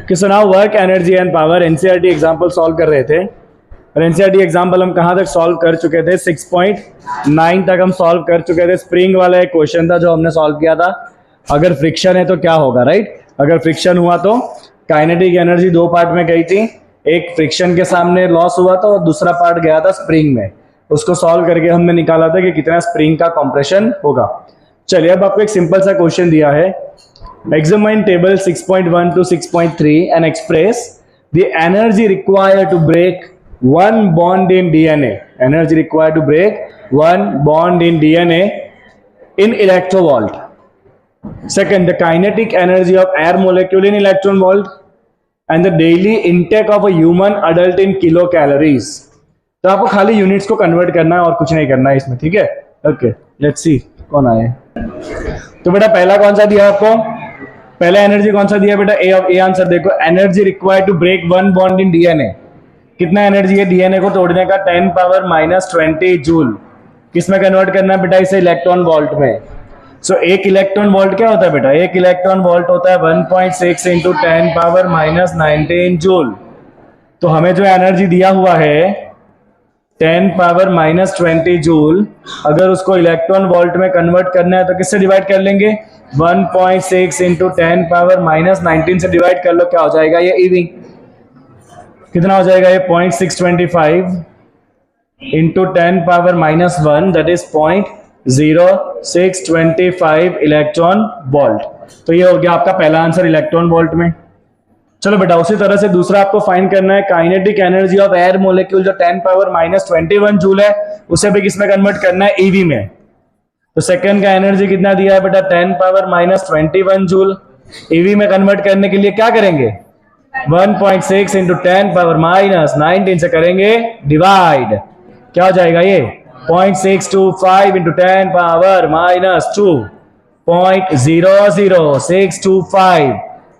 कि so now work energy and power NCERT example solve कर रहे थे और एनसीईआरटी एग्जांपल हम कहां तक सॉल्व कर चुके थे 6.9 तक हम सॉल्व कर चुके थे। स्प्रिंग वाला एक क्वेश्चन था जो हमने सॉल्व किया था, अगर फ्रिक्शन है तो क्या होगा, राइट। अगर फ्रिक्शन हुआ तो काइनेटिक एनर्जी दो पार्ट में गई थी, एक फ्रिक्शन के सामने लॉस हुआ था और दूसरा पार्ट गया था स्प्रिंग में। उसको सॉल्व करके हमने निकाला था कि कितना स्प्रिंग का कंप्रेशन होगा। चलिए अब आपको एक सिंपल सा क्वेश्चन दिया है, examine table 6.1 to 6.3 and express the energy required to break one bond in DNA. Energy required to break one bond in DNA in electrovolt. Second, the kinetic energy of air molecule in electron volt and the daily intake of a human adult in kilocalories. तो आपको खाली units को convert करना है और कुछ नहीं करना है इसमें, ठीक है। ओके, लेट्स सी कौन आए। तो बेटा पहला कौन सा दिया आपको, पहला एनर्जी कौन सा दिया बेटा, ए आंसर देखो, energy required to break one bond in DNA. कितना एनर्जी है डीएनए को तोड़ने का, 10⁻⁻20 जूल। किसमें कन्वर्ट करना है बेटा इसे, इलेक्ट्रॉन वोल्ट में। सो एक इलेक्ट्रॉन वोल्ट क्या होता है बेटा, एक इलेक्ट्रॉन वोल्ट होता है 1.6 इंटू 10⁻⁻19 जूल। तो हमें जो एनर्जी दिया हुआ है 10⁻⁻20 जूल, अगर उसको इलेक्ट्रॉन वोल्ट में कन्वर्ट करना है तो किससे डिवाइड कर लेंगे, 1.6 इंटू 10⁻⁻19 से डिवाइड कर लो, क्या हो जाएगा ये ईवी। कितना हो जाएगा ये 0.625 into 10⁻⁻1 that is 0.0625 electron volt. तो ये हो गया आपका पहला आंसर इलेक्ट्रॉन वोल्ट में। चलो बेटा उसी तरह से दूसरा आपको फाइंड करना है kinetic energy of air molecule, जो 10⁻⁻21 जूल है, उसे भी किसमें कन्वर्ट करना है, ईवी में। तो सेकंड का एनर्जी कितना दिया है बेटा, 10⁻⁻21 जूल। ईवी में कन्वर्ट करने के लिए क्या करेंगे, 1.6 इंटू 10⁻⁻19 से करेंगे डिवाइड, क्या हो जाएगा ये 0.625 इंटू 10⁻⁻2, 0.00625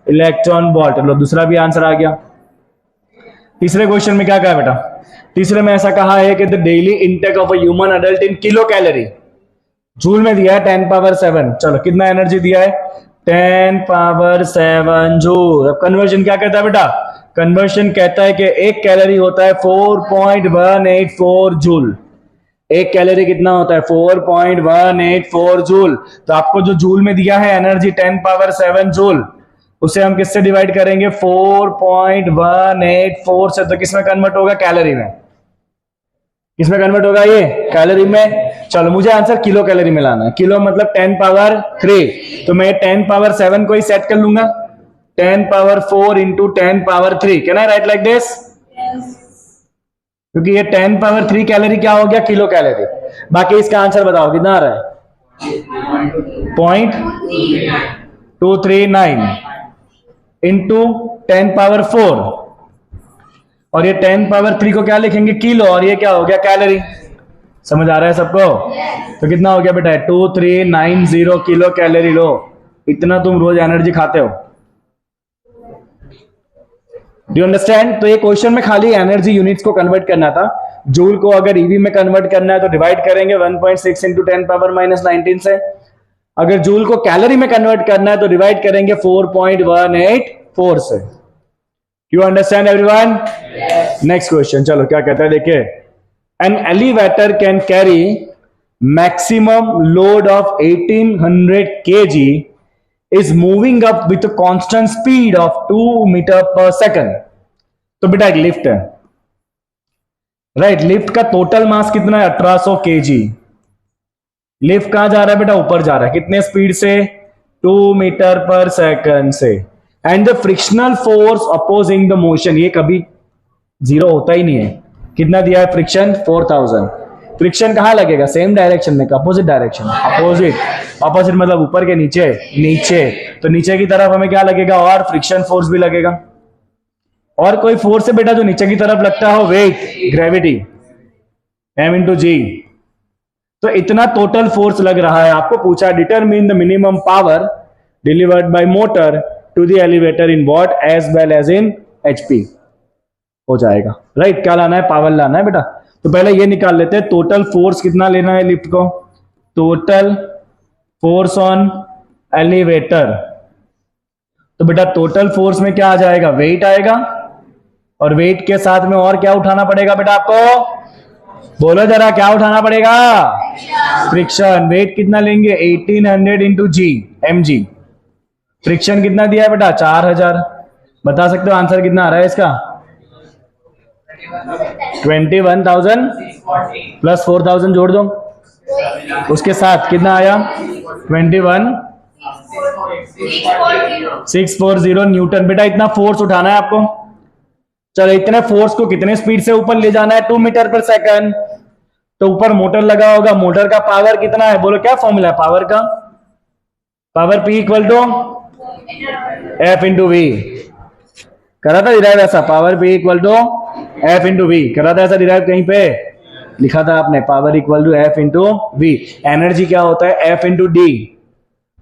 इलेक्ट्रॉन वोल्ट। लो दूसरा भी आंसर आ गया। तीसरे क्वेश्चन में क्या कहा बेटा, तीसरे में ऐसा कहा है कि the daily intake of a human adult in kilo calorie, joule में दिया है 10⁻7। चलो कितना एनर्जी दिया है, 10⁻7 जूल। अब कन्वर्जन क्या कहता है बेटा, कन्वर्जन कहता है कि एक कैलोरी होता है 4.184 जूल। एक कैलोरी कितना होता है, 4.184 जूल। तो आपको जो जूल में दिया है एनर्जी 10⁻7 जूल, उसे हम किससे डिवाइड करेंगे, 4.184 से। तो किसमें कन्वर्ट होगा, कैलोरी में। किसमें कन्वर्ट होगा ये, कैलोरी में। चलो मुझे आंसर किलो कैलोरी में लाना है, किलो मतलब 10⁻3। तो मैं 10⁻7 को ही सेट कर लूंगा, 10⁻4 into 10⁻3। Can I right like this, क्योंकि ये 10⁻3 कैलोरी क्या हो गया, किलो कैलोरी। बाकी इसका आंसर बताओ कितना आ रहा है, 0.239 इंटू 10⁻4, और ये 10⁻3 को क्या लिखेंगे, किलो, और ये क्या हो गया, कैलोरी। समझ आ रहा है सबको। तो कितना हो गया बेटा, 2390 किलो कैलोरी। लो इतना तुम रोज एनर्जी खाते हो, डू यू अंडरस्टैंड। तो ये क्वेश्चन में खाली एनर्जी यूनिट्स को कन्वर्ट करना था। जूल को अगर ईवी में कन्वर्ट करना है तो डिवाइड करेंगे 1.6 इंटू 10⁻⁻19 से। अगर जूल को कैलोरी में कन्वर्ट करना है तो डिवाइड करेंगे 4.184 से। You understand everyone. Next question, चलो क्या कहता है देखिए, an elevator can carry maximum load of 1800 kg is moving up with a constant speed of 2 metre per second. तो बेटा एक लिफ्ट है, राइट। लिफ्ट का टोटल मास कितना है, 1800 kg। लिफ्ट कहां जा रहा है बेटा, ऊपर जा रहा है। कितने स्पीड से, 2 मीटर पर सेकंड से। And the frictional force opposing the motion, ये कभी जीरो होता ही नहीं है। कितना दिया है फ्रिक्शन, 4000। फ्रिक्शन कहां लगेगा, सेम डायरेक्शन में, अपोजिट डायरेक्शन। अपोजिट, अपोजिट मतलब ऊपर के नीचे, नीचे। तो नीचे की तरफ हमें क्या लगेगा, और फ्रिक्शन फोर्स भी लगेगा। और कोई फोर्स है बेटा जो नीचे की तरफ लगता हो, weight, gravity, m into g. तो इतना टोटल फोर्स लग रहा है। आपको पूछा determine the minimum power delivered by motor to the elevator in watt as well as in HP हो जाएगा, राइट। क्या लाना है, पावर लाना है बेटा। तो पहले ये निकाल लेते हैं, टोटल फोर्स कितना लेना है लिफ्ट को, टोटल फोर्स ऑन एलिवेटर। तो बेटा टोटल फोर्स में क्या आ जाएगा, वेट आएगा, और वेट के साथ में और क्या उठाना पड़ेगा बेटा आपको, बोलो जरा क्या उठाना पड़ेगा, फ्रिक्शन। वेट कितना लेंगे, 1800 into g m g. Friction कितना दिया है बेटा, 4000। बता सकते हो आंसर कितना आ रहा है इसका, 21,000 प्लस 4,000 जोड़ दो, उसके साथ कितना आया 21,640 न्यूटन। बेटा इतना फोर्स उठाना है आपको। चलो इतने फोर्स को कितने स्पीड से ऊपर ले जाना है, 2 मीटर पर सेकंड। तो ऊपर मोटर लगा होगा, मोटर का पावर कितना है, बोलो क्या फॉर्मूला है पावर का, power P equal to F into v. करा था डिराइव ऐसा, power P equal to F into v, करा था ऐसा डिराइव कहीं पे, लिखा था आपने power equal to F into v. Energy क्या होता है F इंटू डी,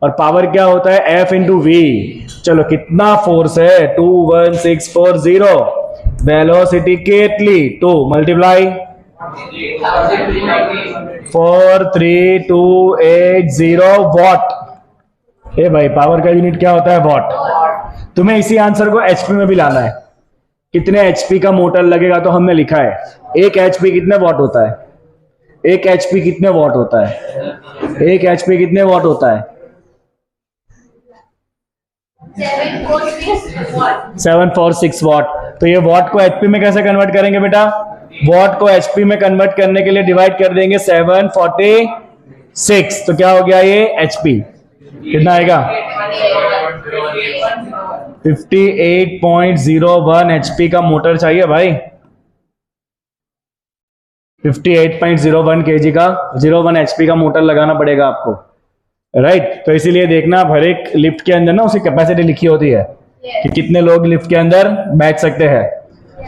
और पावर क्या होता है F इंटू वी। चलो कितना फोर्स है 21640, वेलोसिटी कितनी 2 मल्टीप्लाई 43280 वॉट। ए भाई पावर का यूनिट क्या होता है, वॉट। तुम्हें इसी आंसर को एचपी में भी लाना है, कितने एचपी का मोटर लगेगा, तो हमने लिखा है 1 एचपी कितने वॉट होता है, 1 एचपी कितने वॉट होता है, 1 एचपी कितने वॉट होता है, 746 वॉट। तो ये वॉट को एचपी में कैसे कन्वर्ट करेंगे बेटा, वॉट को एचपी में कन्वर्ट करने के लिए डिवाइड कर देंगे 746, तो क्या हो गया ये एचपी, कितना आएगा 58.01 एचपी का मोटर चाहिए भाई, 58.01 केजी का 01 एचपी का मोटर लगाना पड़ेगा आपको, राइट। तो इसीलिए देखना हर एक लिफ्ट के अंदर ना उसकी कैपेसिटी लिखी होती है कि कितने लोग लिफ्ट के अंदर बैठ सकते हैं।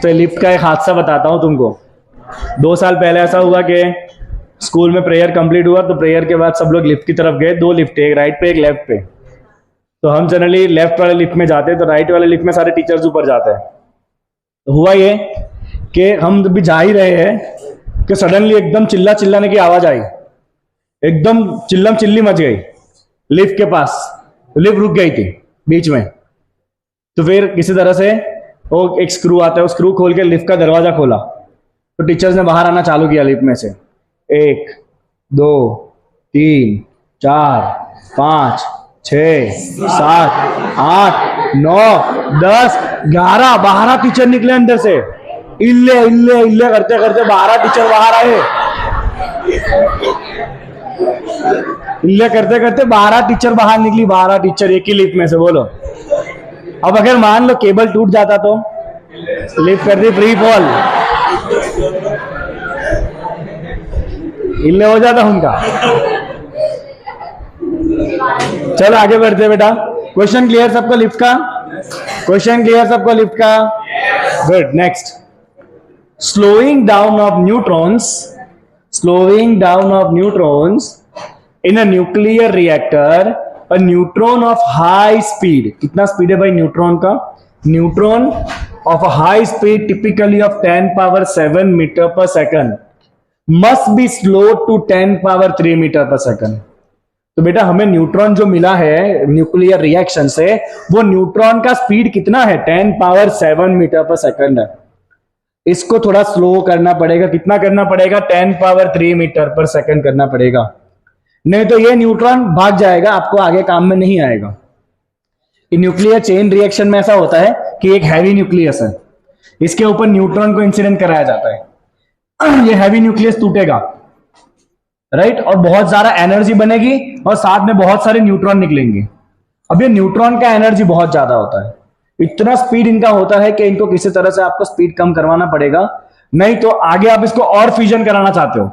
तो लिफ्ट का एक हादसा बताता हूं तुमको। 2 साल पहले ऐसा हुआ कि स्कूल में प्रेयर कंप्लीट हुआ, तो प्रेयर के बाद सब लोग लिफ्ट की तरफ गए, 2 लिफ्ट, एक राइट पे एक लेफ्ट पे। तो हम जनरली लेफ्ट वाले लिफ्ट में जाते हैं, तो राइट वाले लिफ्ट में सारे टीचर्स ऊपर जाते हैं। तो हुआ ये कि हम जब भी जा ही रहे हैं कि सडनली एकदम चिल्लाने की आवाज आई, एकदम चिल्लम चिल्ली मच गई लिफ्ट के पास, लिफ्ट रुक गई थी बीच में। तो फिर किसी तरह से वो एक स्क्रू आता है, वो स्क्रू खोल के लिफ्ट का दरवाजा खोला, तो टीचर्स ने बाहर आना चालू किया लिफ्ट में से, 1 2 3 4 5 6 7 8 9 10 11 12 टीचर निकले अंदर से, इल्ले इल्ले इल्ले करते करते 12 टीचर बाहर आए, इल्ले करते करते 12 टीचर बाहर निकली, 12 टीचर एक ही लिफ्ट में से। बोलो अब अगर मान लो केबल टूट जाता तो लिफ्ट कर दी फ्री फॉल, इल्ले हो जाता उनका। चलो आगे बढ़ते बेटा। क्वेश्चन क्लियर सबको लिफ्ट का, क्वेश्चन क्लियर सबको लिफ्ट का, good. Next, slowing down of neutrons, slowing down of neutrons in a nuclear reactor, a neutron of high speed, कितना स्पीड है भाई न्यूट्रॉन का, neutron of high speed typically of 10 power 7 metre per second must be slow to 10 power 3 metre per second. तो बेटा हमें neutron जो मिला है न्यूक्लियर रिएक्शन से, वो न्यूट्रॉन का स्पीड कितना है, 10 पावर 7 मीटर पर सेकंड है। इसको थोड़ा स्लो करना पड़ेगा, कितना करना पड़ेगा, 10 पावर 3 मीटर पर सेकंड करना पड़ेगा, नहीं तो ये न्यूट्रॉन भाग जाएगा, आपको आगे काम में नहीं आएगा। न्यूक्लियर चेन रिएक्शन में ऐसा होता है कि एक हैवी न्यूक्लियस है, इसके ऊपर न्यूट्रॉन को इंसिडेंट कराया जाता है, ये हैवी न्यूक्लियस टूटेगा, राइट, और बहुत ज्यादा एनर्जी बनेगी और साथ में बहुत सारे न्यूट्रॉन निकलेंगे। अब ये न्यूट्रॉन का एनर्जी बहुत ज्यादा होता है, इतना स्पीड इनका होता है कि इनको किसी तरह से आपको स्पीड कम करवाना पड़ेगा, नहीं तो आगे आप इसको और फ्यूजन कराना चाहते हो,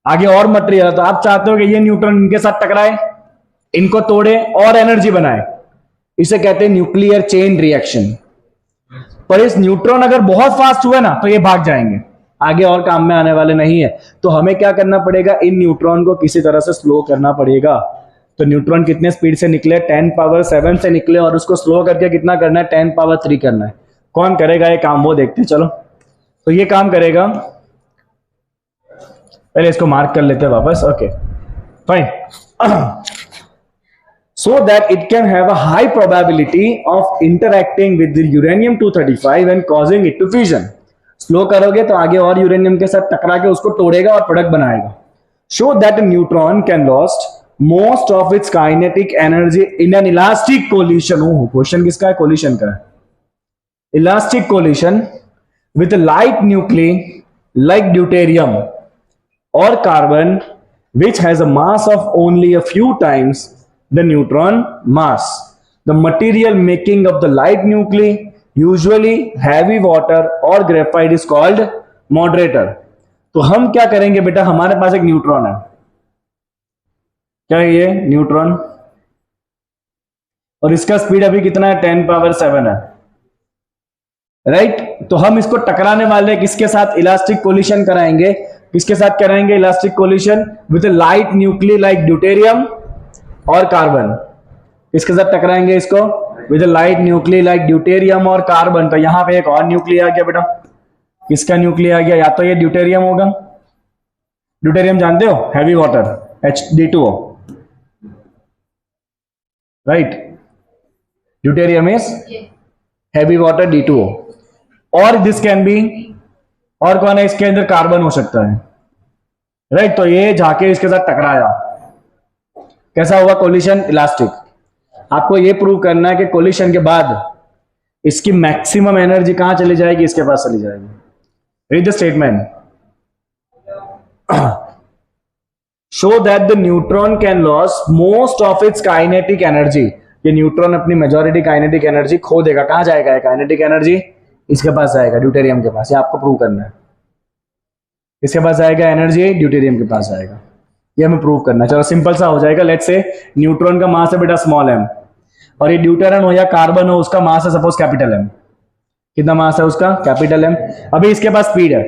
आगे और मटेरियल, तो आप चाहते हो कि ये न्यूट्रॉन इनके साथ टकराए, इनको तोड़े और एनर्जी बनाए, इसे कहते हैं न्यूक्लियर चेन रिएक्शन। पर इस न्यूट्रॉन अगर बहुत फास्ट हुए ना तो ये भाग जाएंगे, आगे और काम में आने वाले नहीं है। तो हमें क्या करना पड़ेगा, इन न्यूट्रॉन को किसी तरह से स्लो करना पड़ेगा। तो न्यूट्रॉन कितने स्पीड से निकले, 10 पावर 7 से निकले, और उसको स्लो करके कितना करना है, 10 पावर 3 करना है। कौन करेगा ये काम, वो देखते हैं। चलो तो ये काम करेगा, पहले इसको मार्क कर लेते हैं वापस, okay fine. so that it can have a high probability of interacting with the uranium 235 and causing it to fission. Slow करोगे तो आगे और यूरेनियम के साथ टकरा के उसको तोड़ेगा और प्रोडक्ट बनाएगा. Show that a neutron can lost most of its kinetic energy in an elastic collision. Oh, question किसका है? कोलिशन का है. Elastic collision with a light nuclei like deuterium or carbon, which has a mass of only a few times the neutron mass. The material making of the light nuclei, usually heavy water or graphite, is called moderator. तो हम क्या करेंगे बेटा, हमारे पास एक neutron है. क्या है ये? न्यूट्रॉन. और इसका स्पीड अभी कितना है? 10 पावर 7 है. राइट. तो हम इसको टकराने वाले किसके साथ? इलास्टिक कोलिशन कराएंगे. किसके साथ कराएंगे elastic collision? With light nuclei like deuterium और कार्बन. इसके साथ टकराएंगे इसको with light nuclei like deuterium और कार्बन. तो यहां पे एक और न्यूक्लिय आ गया बेटा. किसका न्यूक्लिय आ गया? या तो ये ड्यूटेरियम होगा. ड्यूटेरियम जानते हो? Heavy water HD2O. Right. Deuterium is heavy water D2O. और दिस कैन बी, और कौन है इसके अंदर? कार्बन हो सकता है. राइट. तो ये जाके इसके साथ टकराया. कैसा हुआ कोलिशन? इलास्टिक. आपको ये प्रूव करना है कि कोलिशन के बाद इसकी मैक्सिमम एनर्जी कहां चली जाएगी? इसके पास चली जाएगी. Read the statement. Show that the neutron can loss most of its kinetic energy. ये न्यूट्रॉन अपनी मेजॉरिटी काइनेटिक एनर्जी खो देगा. कहां जाएगा काइनेटिक एनर्जी? इसके पास जाएगा, ड्यूटेरियम के पास. ये आपको प्रूव करना है. इसके पास जाएगा एनर्जी, ड्यूटेरियम के पास जाएगा. ये हमें प्रूव करना है. चलो सिंपल सा हो जाएगा. लेट्स से न्यूट्रॉन का मास है बेटा स्मॉल m, और ये ड्यूटेरियम हो या कार्बन हो, उसका मास है सपोज कैपिटल M. कितना मास है उसका? Capital M. अभी इसके पास स्पीड है.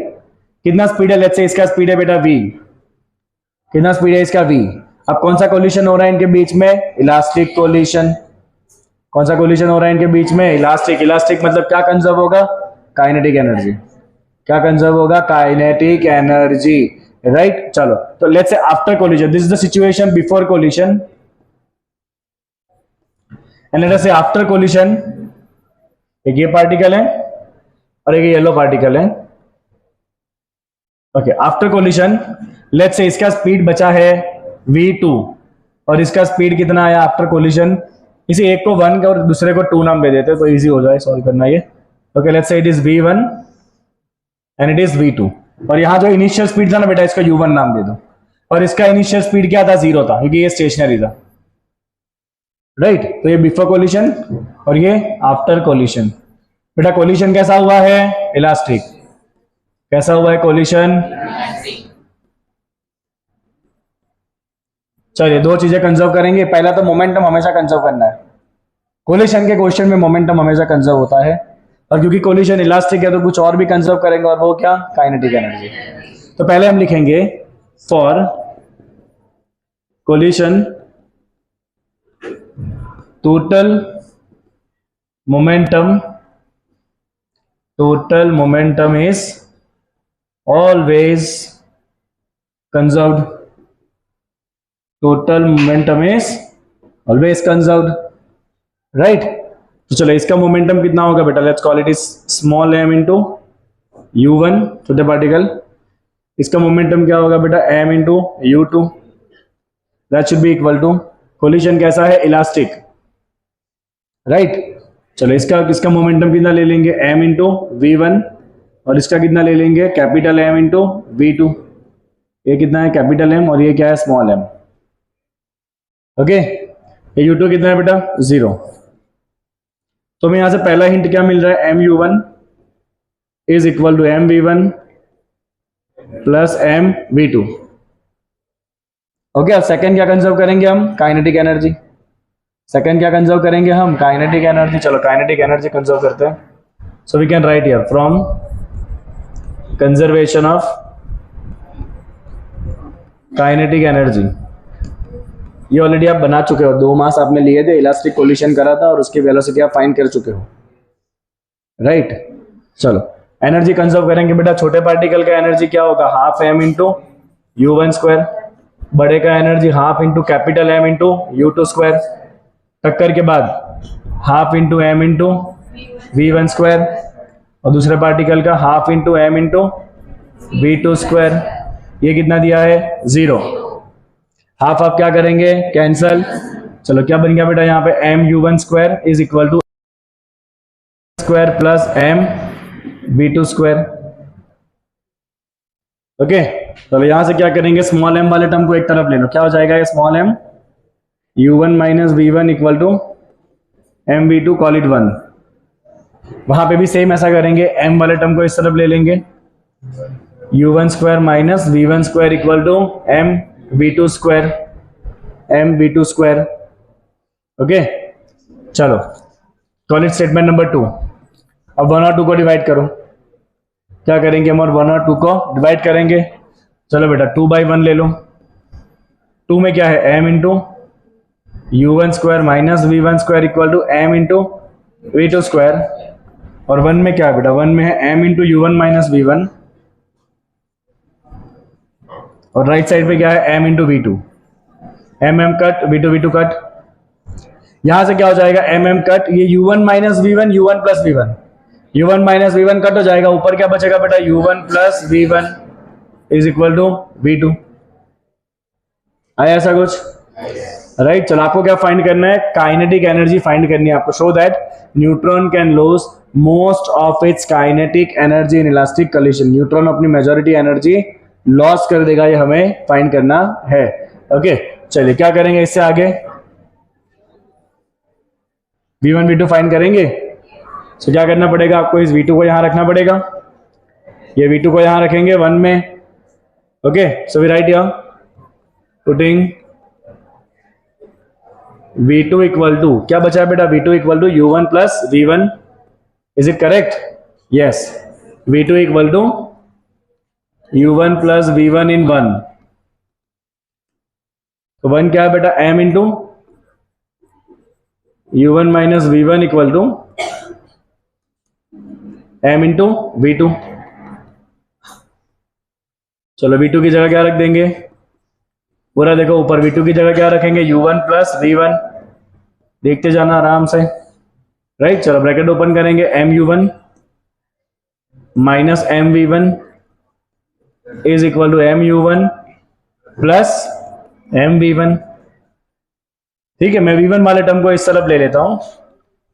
कितना स्पीड है? लेट्स से इसका स्पीड है बेटा v. कितना स्पीड है इसका? v. अब कौन सा कोलिशन हो रहा है इनके बीच में? Elastic collision. कौन सा कोलिशन हो रहा है इनके बीच में? इलास्टिक. इलास्टिक मतलब क्या कंजर्व होगा? Kinetic energy. क्या कंजर्व होगा? Kinetic energy. राइट. चलो तो let's say after collision, this is the situation before collision, and let's say after collision. एक ये पार्टिकल है और एक येलो पार्टिकल है. Okay. After collision let's say इसका स्पीड बचा है v2 और इसका स्पीड कितना आया आफ्टर कोलिशन? इसी एक को 1 और दूसरे को 2 नाम दे देते तो इजी हो जाए सॉल्व करना ये. Okay. Let's say it is v1 and it is v2. और यहां जो इनिशियल स्पीड था ना बेटा, इसका u1 नाम दे दो. और इसका इनिशियल स्पीड क्या था? 0 था, क्योंकि ये स्टेशनरी था. राइट. तो ये बिफोर कोलिशन और ये आफ्टर कोलिशन. बेटा कोलिशन कैसा हुआ है? इलास्टिक. कैसा हुआ है कोलिशन? चलिए दो चीजें कंजर्व करेंगे. पहला तो मोमेंटम हमेशा कंजर्व करना है. कोलिशन के क्वेश्चन में मोमेंटम हमेशा कंजर्व होता है, और क्योंकि कोलिशन इलास्टिक है तो कुछ और भी कंजर्व करेंगे, और वो क्या? Kinetic energy. तो पहले हम लिखेंगे for collision total momentum is always conserved. Total momentum is always conserved. Right. तो चलो इसका मोमेंटम कितना होगा बेटा? Let's call it is small m into u1 to the particle. इसका मोमेंटम क्या होगा बेटा? m into u2. That should be equal to, collision कैसा है? इलास्टिक. राइट. चलो इसका मोमेंटम कितना ले लेंगे? m इंटू v1, और इसका कितना ले लेंगे? Capital M into v2. ये कितना है? कैपिटल M, और ये क्या है? Small m. ओके. ये u2 कितना है बेटा? 0. तो हमें यहां से पहला हिंट क्या मिल रहा है? mu1 is equal to mv1 plus mv2. Okay. अब सेकंड क्या कंजर्व करेंगे हम? Kinetic energy. सेकंड क्या कंजर्व करेंगे हम? Kinetic energy. चलो काइनेटिक एनर्जी कंजर्व करते हैं. So we can write here from conservation of kinetic energy. ये ऑलरेडी आप बना चुके हो. 2 मास आपने लिए थे, इलास्टिक कोलिशन करा था और उसकी वेलोसिटी आप फाइंड कर चुके हो. राइट. चलो एनर्जी कंजर्व करेंगे बेटा. छोटे पार्टिकल का एनर्जी क्या होगा? Half m into u1 square. बड़े का energy half into capital M into u2 square. टक्कर के बाद half into m into V1 square, और दूसरे पार्टिकल का half into m into V2 square. ये कितना दिया है? 0। हाफ आप क्या करेंगे? कैंसल। चलो क्या बन गया बेटा यहाँ पे? mu1 square is equal to square plus m V2 square. Okay, चलो यहां से क्या करेंगे? स्मॉल m वाले टर्म को एक तरफ ले लो। क्या हो जाएगा ये small m? u1 minus v1 equal to m V2 call it 1। वहां पे भी सेम ऐसा करेंगे, m वाले टर्म को इस तरफ ले लेंगे, u1 square minus v1 square equal to m V2 square, m V2 square. Okay, चलो कॉल इट स्टेटमेंट नंबर 2। अब 1 और 2 को डिवाइड करो। क्या करेंगे हम? और 1 और 2 को डिवाइड करेंगे। चलो बेटा 2/1 ले लो। 2 में क्या है? m into u1 square minus v1 square equal to m into V2 square. और 1 में क्या है बेटा? 1 में है m into u1 minus v1, और राइट साइड पे क्या है? m into V2। m cut, V2 cut. यहां से क्या हो जाएगा? m कट, ये u1 minus v1, u1 plus v1, u1 minus v1 cut हो जाएगा। ऊपर क्या बचेगा बेटा? u1 plus v1 is equal to V2। आया ऐसा कुछ? राइट, चलो आपको क्या फाइंड करना है? काइनेटिक एनर्जी फाइंड करनी है आपको। Show that neutron can lose most of its kinetic energy in elastic collision. Neutron अपनी मेजॉरिटी एनर्जी लॉस कर देगा, ये हमें फाइंड करना है। ओके, चलिए क्या करेंगे इससे आगे? V1 V2 फाइंड करेंगे। तो क्या करना पड़ेगा आपको? इस V2 को यहां रखना पड़ेगा, ये V2 को यहां रखेंगे 1 में। Okay, so we write here putting V2 equal to, क्या बचा है बेटा? V2 equal to u1 plus v1। Is it correct? Yes, V2 equal to u1 plus v1 in 1। तो 1 क्या है बेटा? m into u1 minus v1 equal to m into V2। चलो V2 की जगह क्या रख देंगे? पूरा देखो ऊपर V2 की जगह क्या रखेंगे? u1 plus v1। देखते जाना आराम से। राइट, चलो ब्रैकेट ओपन करेंगे, mu1 minus mv1 is equal to mu1 plus mv1। ठीक है, मैं v1 वाले टर्म को इस तरफ ले लेता हूं।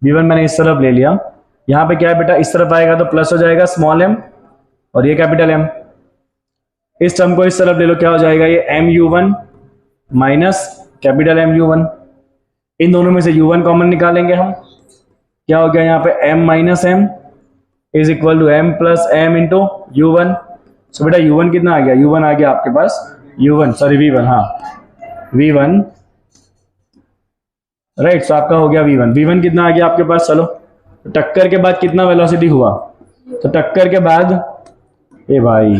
v1 मैंने इस तरफ ले लिया। यहां पे क्या है बेटा? इस तरफ आएगा तो प्लस हो जाएगा स्मॉल m, और ये कैपिटल M। इस टर्म को इस तरफ ले लो, क्या हो जाएगा? ये mu1 माइनस कैपिटल mu1। इन दोनों में से u1 कॉमन निकालेंगे हम। क्या हो गया यहाँ पे? m minus m is equal to m plus m into u1। So बेटा u1 कितना आ गया? u1 आ गया आपके पास u1, सॉरी v1, हाँ v1। राइट, सो आपका हो गया v1। v1 कितना आ गया आपके पास? चलो, टक्कर के बाद कितना वेलोसिटी हुआ? तो टक्कर के बाद, ए भाई,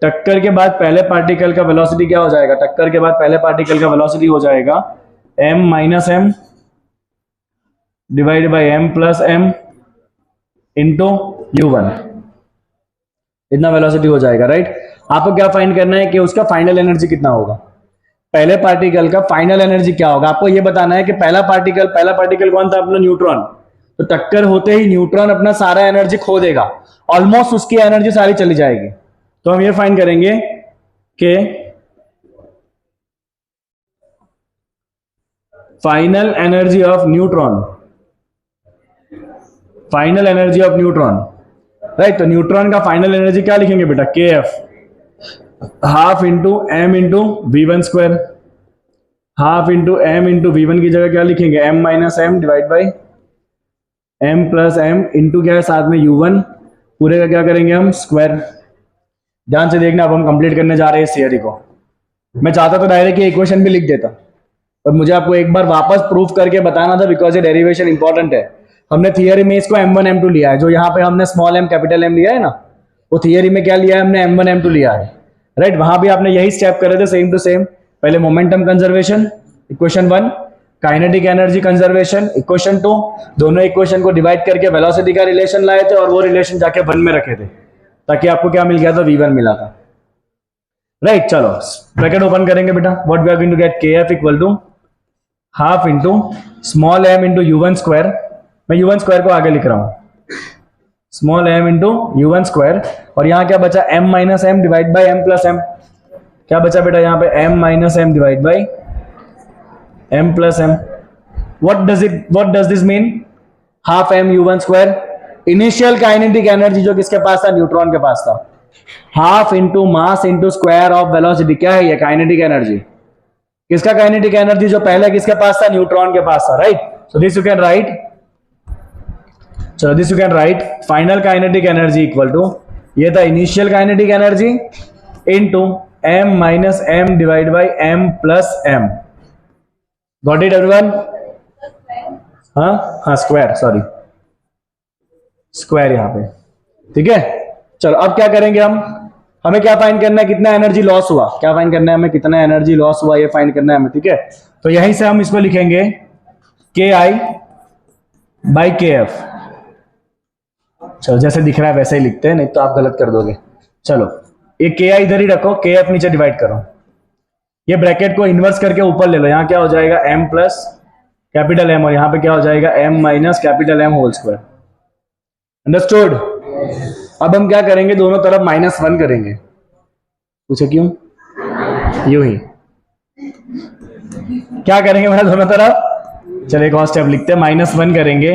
टक्कर के बाद पहले पार्टिकल का वेलोसिटी क्या हो जाएगा? टक्कर के बाद पहले पार्टिकल का वेलोसिटी हो जाएगा m minus m divide by m plus m into u1। इतना वेलोसिटी हो जाएगा। राइट, आपको क्या फाइंड करना है कि उसका फाइनल एनर्जी कितना होगा? पहले पार्टिकल का फाइनल एनर्जी क्या होगा? आपको यह बताना है कि पहला पार्टिकल कौन था? अपना न्यूट्रॉन। तो टक्कर होते ही न्यूट्रॉन अपना सारा एनर्जी खो देगा, ऑलमोस्ट उसकी एनर्जी सारी चली जाएगी। तो हम ये फाइंड करेंगे कि final energy of neutron, final energy of neutron. Right, तो न्यूट्रॉन का फाइनल एनर्जी क्या लिखेंगे बेटा? kF, half into m into V1 square. Half into m into V1 की जगह क्या लिखेंगे? m minus m divide by m plus m into क्या है साथ में u1। पूरे का क्या करेंगे हम? स्क्वायर। ध्यान से देखना, अब हम कंप्लीट करने जा रहे हैं इस थियरी को। मैं चाहता तो डायरेक्ट ये इक्वेशन भी लिख देता, पर मुझे आपको एक बार वापस प्रूफ करके बताना था, बिकॉज ये डेरिवेशन इंपॉर्टेंट है। हमने थियरी में इसको m1 m2 लिया है, जो यहाँ पे हमने स्मॉल m कैपिटल M लिया है ना, वो थियरी में क्या लिया है हमने? m1 m2 लिया है। राइट, वहां भी आपने यही स्टेप करे थे, सेम टू सेम। पहले momentum conservation equation 1, kinetic energy conservation equation 2, दोनों इक्वेशन को डिवाइड करके वेलोसिटी का रिलेशन लाए थे, और वो रिलेशन जाके 1 में रखे थे, ताकि आपको क्या मिल गया था? v1 मिला था। राइट, चलो ब्रैकेट ओपन करेंगे बेटा। What we are going to get? kF equal to half into small m into u1 square, मैं u1 स्क्वायर को आगे लिख रहा हूं, small m into u1 square, और यहां क्या बचा m minus m divide by m plus m, क्या बचा बेटा यहाँ पे m minus m divide by m plus m. what does this mean? Half m u1 square, initial kinetic energy जो किसके पास था, न्यूट्रॉन के पास था, half into mass into square of velocity, क्या है ये काइनेटिक एनर्जी, किसका काइनेटिक एनर्जी जो पहले किसके पास था, न्यूट्रॉन के पास था, right. So this you can write, चलो this you can write final kinetic energy equal to, ये था initial kinetic energy into m minus m divide by m plus m. Got it everyone? हाँ square, sorry square यहां पे, ठीक है. चलो अब क्या करेंगे हम, हमें क्या फाइंड करना है, कितना एनर्जी लॉस हुआ, क्या फाइंड करना है हमें, कितना एनर्जी लॉस हुआ ये फाइंड करना है हमें, ठीक है. तो यहीं से हम इसको लिखेंगे KI बाई KF. चलो जैसे दिख रहा है वैसे ही लिखते हैं, नहीं तो आप गलत कर दोगे. चलो ये KI इधर ही रखो, KF नीचे डिवाइड करो, ये ब्रैकेट को इन्वर्स करके ऊपर ले लो, यहां क्या हो जाएगा m प्लस कैपिटल M, और यहां पे क्या हो जाएगा m minus capital M whole square. Understood? अब हम क्या करेंगे, दोनों तरफ -1 करेंगे, पूछे क्यों, यूं ही क्या करेंगे मेरा दोनों तरफ, चलो एक और स्टेप लिखते हैं, -1 करेंगे,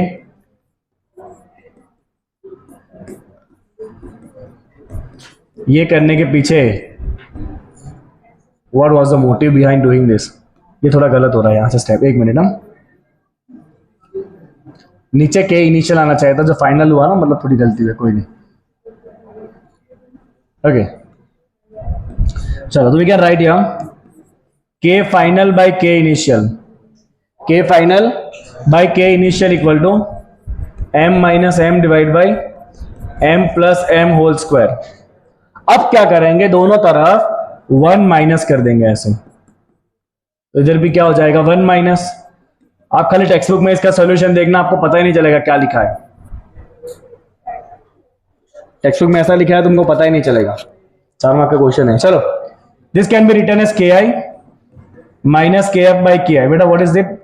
ये करने के पीछे what was the motive behind doing this, ये थोड़ा गलत हो रहा है यहां से स्टेप, एक मिनट, हम नीचे के इनिशियल आना चाहिए था, जो फाइनल हुआ ना, मतलब थोड़ी गलती हुई, कोई नहीं. ओके चलो, तो we can write here k final by k initial, k final by k initial equal to m minus m divide by m plus m whole square. अब क्या करेंगे, दोनों तरफ 1 माइनस कर देंगे ऐसे, तो इधर भी क्या हो जाएगा 1 माइनस. आप खाली टेक्स्ट बुक में इसका सॉल्यूशन देखना, आपको पता ही नहीं चलेगा क्या लिखा है, टेक्स्ट बुक में ऐसा लिखा है तुमको पता ही नहीं चलेगा, 4 मार्क का क्वेश्चन है. चलो this can be written as KI minus KF by KI. बेटा what is it,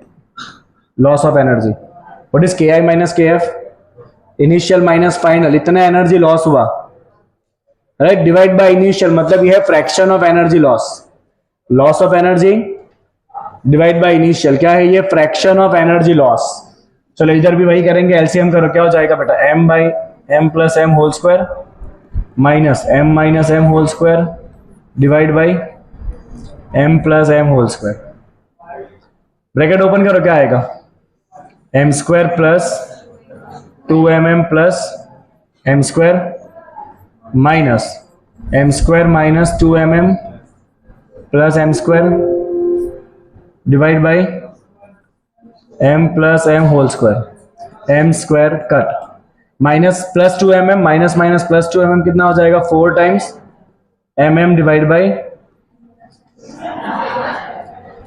loss of energy. What is KI minus KF, initial minus final, इतना एनर्जी लॉस हुआ, राइट, डिवाइड बाय इनिशियल, मतलब ये है fraction of energy loss, loss of energy divide by initial, क्या है ये, fraction of energy loss. चलो इधर भी वही करेंगे, एलसीएम करो, क्या हो जाएगा बेटा, m by m plus m whole square minus m minus m whole square divide by m plus m whole square. Bracket open करो, क्या आएगा, m square plus 2mm plus m square minus m square minus 2mm plus m square divide by m plus m whole square, m square cut, minus plus 2mm minus minus plus 2mm कितना हो जाएगा, 4 times mm divide by.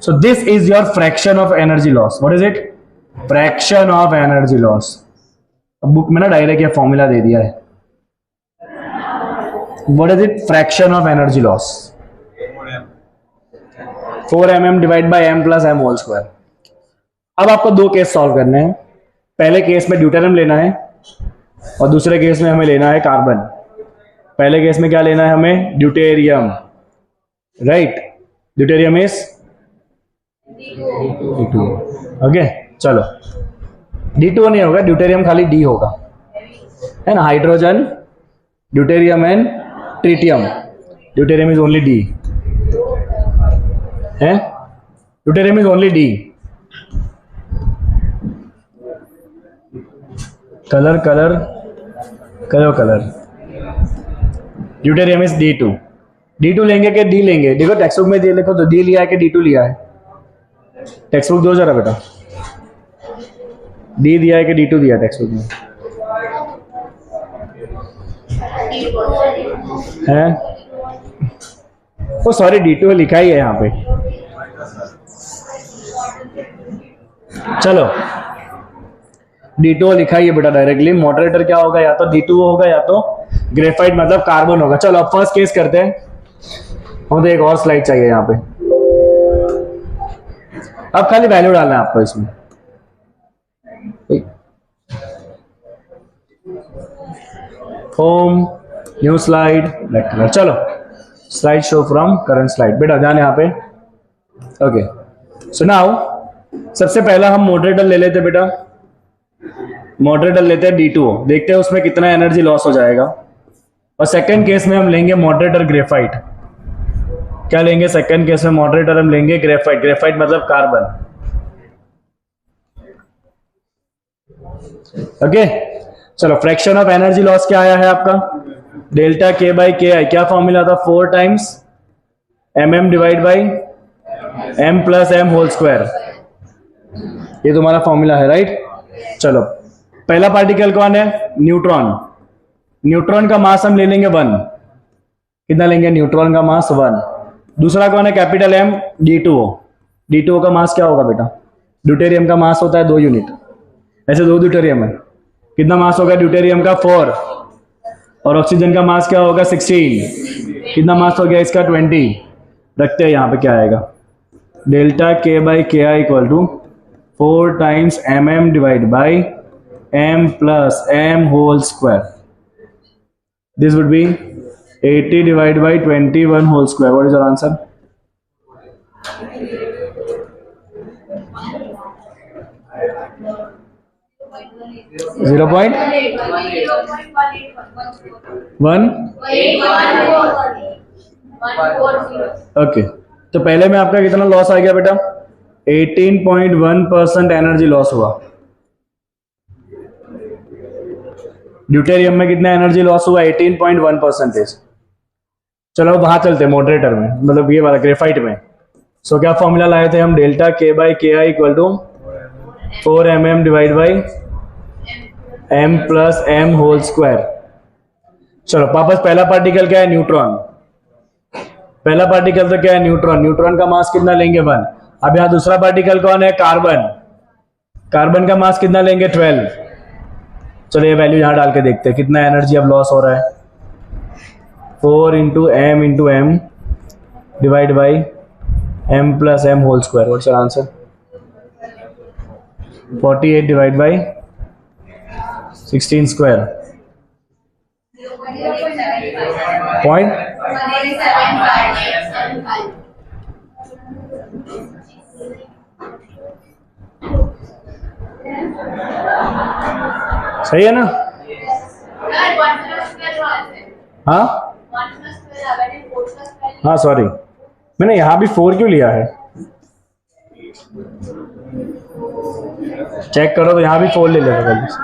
So this is your fraction of energy loss. What is it, fraction of energy loss. Book में ना direct ये formula दे दिया है. What is it, fraction of energy loss, 4mm divide by m plus m whole square. अब आपको 2 case solve करने हैं, पहले केस में ड्यूटेरियम लेना है और दूसरे केस में हमें लेना है कार्बन. पहले केस में क्या लेना है हमें, deuterium, right, deuterium is D2. Okay चलो, D2 नहीं होगा, ड्यूटेरियम खाली D होगा, है ना, hydrogen, deuterium and tritium, deuterium is only D है, deuterium is only D. Colour colour colour colour, deuterium is D2. D2 लेंगे कि D लेंगे, देखो टेक्स्ट बुक में दे लिखो तो D लिया है कि D2 लिया है, टेक्स्ट बुक दो जरा बेटा, D दिया है कि D2 दिया है टेक्स्ट बुक में, है, ओ सॉरी D2 लिखा ही है यहाँ पे. चलो D2 लिखा ही है बेटा डायरेक्टली, मॉडरेटर क्या होगा, या तो D2 होगा या तो ग्रेफाइट मतलब कार्बन होगा. चलो अब फर्स्ट केस करते हैं, हमें तो एक और स्लाइड चाहिए यहाँ पे. अब खाली वैल्यू डालना है आपको इसमें। Home, new slide, black colour. चलो slide show from current slide. बेटा ध्यान यहाँ पे। ओके, सो नाउ सबसे पहला हम मॉडरेटर ले लेते बेटा। मॉडरेटर लेते हैं D2O, देखते हैं उसमें कितना एनर्जी लॉस हो जाएगा। और सेकंड केस में हम लेंगे मॉडरेटर ग्रेफाइट। क्या लेंगे सेकंड केस में? मॉडरेटर हम लेंगे ग्रेफाइट। ग्रेफाइट मतलब कार्बन। ओके, चलो फ्रैक्शन ऑफ एनर्जी लॉस क्या आया है आपका? Delta K by KI। क्या फॉर्मूला था? 4 times mm divide by m plus m whole square. ये तुम्हारा फॉर्मूला है, राइट? चलो पहला पार्टिकल कौन है? न्यूट्रॉन। न्यूट्रॉन का मास हम ले लेंगे 1। कितना लेंगे? न्यूट्रॉन का मास 1। दूसरा कौन है? Capital M, D2O। D2O का मास क्या होगा बेटा? ड्यूटेरियम का मास होता है 2 यूनिट। ऐसे 2 ड्यूटेरियम है। कितना मास होगा ड्यूटेरियम का? 4। और ऑक्सीजन का मास क्या होगा? 16। कितना मास हो गया इसका? 20। रखते हैं यहाँ पे क्या आएगा? Delta K by KI equal to 4 times mm divide by m plus m whole square. This would be 80 divided by 21 whole square. What is your answer? Zero point 1. Okay, तो पहले में आपका कितना लॉस आ गया बेटा? 18.1% एनर्जी लॉस हुआ। Deuterium में कितना एनर्जी लॉस हुआ? 18.1%। चलो वहां चलते हैं मॉडरेटर में, मतलब ये वाला ग्रेफाइट में। सो क्या फॉर्मूला लाए थे हम? Delta K by KI equal to 4 mm divide by m plus m whole square. चलो वापस पहला पार्टिकल क्या है? न्यूट्रॉन। पहला पार्टिकल तो क्या है? न्यूट्रॉन। न्यूट्रॉन का मास कितना लेंगे? 1। अब यहाँ दूसरा पार्टिकल कौन है? कार्बन। कार्बन का मास कितना लेंगे? 12। चलो ये वैल्यू यहाँ डाल के देखते हैं कितना एनर्जी अब लॉस हो रहा है। 4 into m divide by m plus m whole square. What's your answer? 48 divide by 16 square. Point सही है ना? हाँ हाँ, सॉरी मैंने यहां भी 4 क्यों लिया है? चेक करो तो यहां भी 4 ले लेते जल्दी से।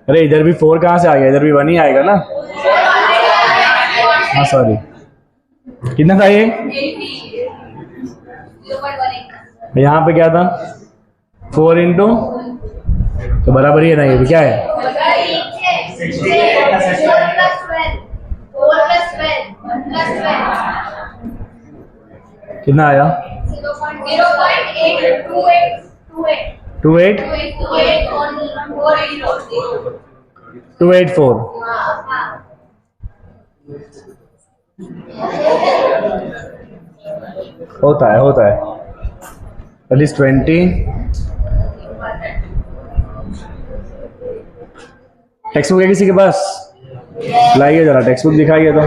अरे इधर भी 4 कहां से आ गया? इधर भी 1 ही आएगा ना। हाँ सॉरी, कितना था ये? यहाँ पे क्या था? 4 इंटू, तो बराबर ही है ना। ये भी क्या है? कितना आया? 284। होता है एटलीस्ट 20। टेक्स्ट बुक है किसी के पास? लाइए जरा टेक्स्ट बुक दिखाइए तो।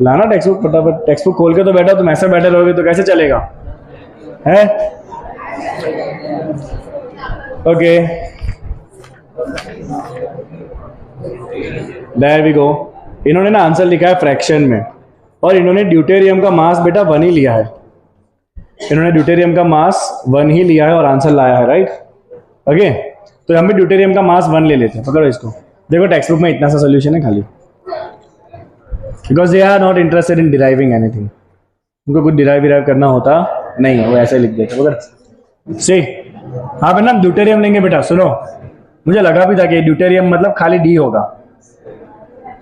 लाना टेक्स्ट बुक फटाफट। टेक्स्ट बुक खोल के तो बैठा, तुम ऐसे बैठे रहोगे तो कैसे चलेगा? है? Okay, there we go. इन्होंने ना आंसर लिखा है फ्रैक्शन में, और इन्होंने ड्यूटेरियम का मास बेटा 1 ही लिया है। इन्होंने ड्यूटेरियम का मास 1 ही लिया है और आंसर लाया है, राइट? ओके, तो हम भी ड्यूटेरियम का मास 1 ले लेते हैं। पकड़ो इसको। देखो टेक्स्ट बुक में इतना सा सोल्यूशन है खाली, because they are not interested in deriving anything. उनको कुछ डिराइव करना होता नहीं है, वो ऐसे लिख देते। पकड़ से। हाँ पे ना ड्यूटेरियम लेंगे बेटा। सुनो, मुझे लगा भी था कि ड्यूटेरियम मतलब खाली डी होगा।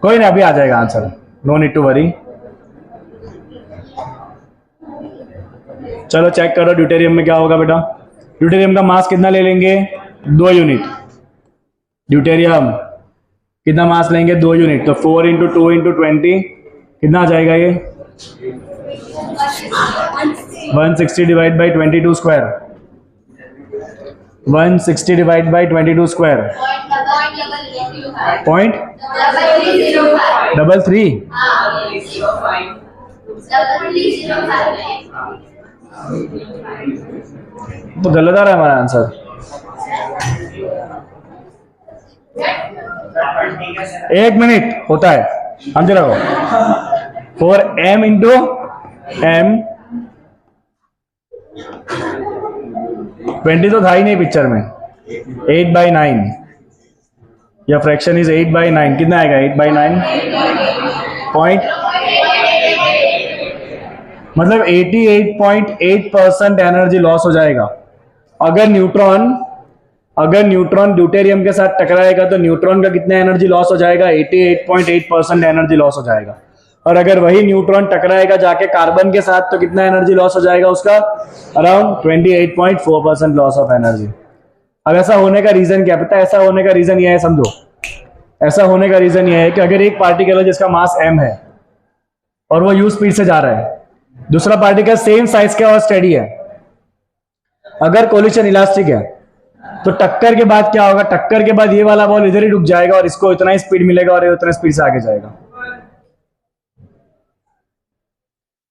कोई नहीं, अभी आ जाएगा answer, no need to worry. चलो चेक करो ड्यूटेरियम में क्या होगा बेटा। ड्यूटेरियम का मास कितना ले लेंगे? 2 यूनिट। ड्यूटेरियम कितना मास लेंगे? 2 यूनिट। तो 4 इंटू 2 इंटू 20 कितना आ जाएगा ये? 160 divide by 22 square, 160 divide by 22 square, point double three. तो गलत आ रहा है हमारा आंसर। एक मिनट होता है, समझ रखो। 4m इंटू m, 20 तो था ही नहीं पिक्चर में, 8/9 या फ्रैक्शन इज 8/9, कितना आएगा 8/9 पॉइंट, मतलब 88.8% एनर्जी लॉस हो जाएगा। अगर न्यूट्रॉन ड्यूटेरियम के साथ टकराएगा तो न्यूट्रॉन का कितना एनर्जी लॉस हो जाएगा, 88.8% एनर्जी लॉस हो जाएगा। और अगर वही न्यूट्रॉन टकराएगा जाके कार्बन के साथ तो कितना एनर्जी लॉस हो जाएगा उसका, अराउंड 28.4% लॉस ऑफ एनर्जी। अब ऐसा होने का रीजन क्या पता है? ऐसा होने का रीजन यह है, समझो, ऐसा होने का रीजन यह है कि अगर एक पार्टिकल है जिसका मास m है और वो u स्पीड से जा रहा है, दूसरा पार्टिकल सेम साइज का और स्टेडी है, अगर कोलिशन इलास्टिक है तो टक्कर के बाद क्या होगा, टक्कर के बाद ये वाला बॉल इधर ही रुक जाएगा और इसको इतना ही स्पीड मिलेगा और ये उतना स्पीड से आगे जाएगा,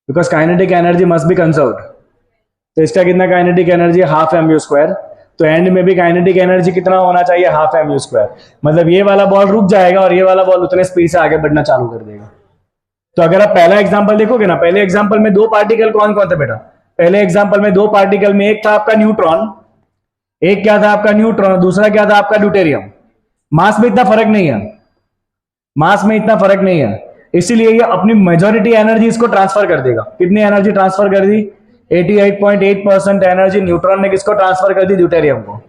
because kinetic energy must be conserved. तो इसका कितना kinetic energy, half mu square. तो एंड में भी काइनेटिक एनर्जी कितना होना चाहिए, हाफ mu स्क्वायर। मतलब ये वाला बॉल रुक जाएगा और ये वाला बॉल उतने स्पीड से आगे बढ़ना चालू कर देगा। तो अगर आप पहला एग्जांपल देखोगे ना, पहले एग्जांपल में दो पार्टिकल कौन कौन थे बेटा? पहले एग्जांपल में दो पार्टिकल में एक था आपका न्यूट्रॉन, एक क्या था आपका न्यूट्रॉन, दूसरा क्या था आपका ड्यूटेरियम। मास में इतना फर्क नहीं है, मास में इतना फर्क नहीं है, इसीलिए ये अपनी मेजॉरिटी एनर्जी इसको ट्रांसफर कर देगा। कितनी एनर्जी ट्रांसफर कर दी, 88.8% एनर्जी न्यूट्रॉन ने किसको ट्रांसफर कर दी, ड्यूटेरियम को।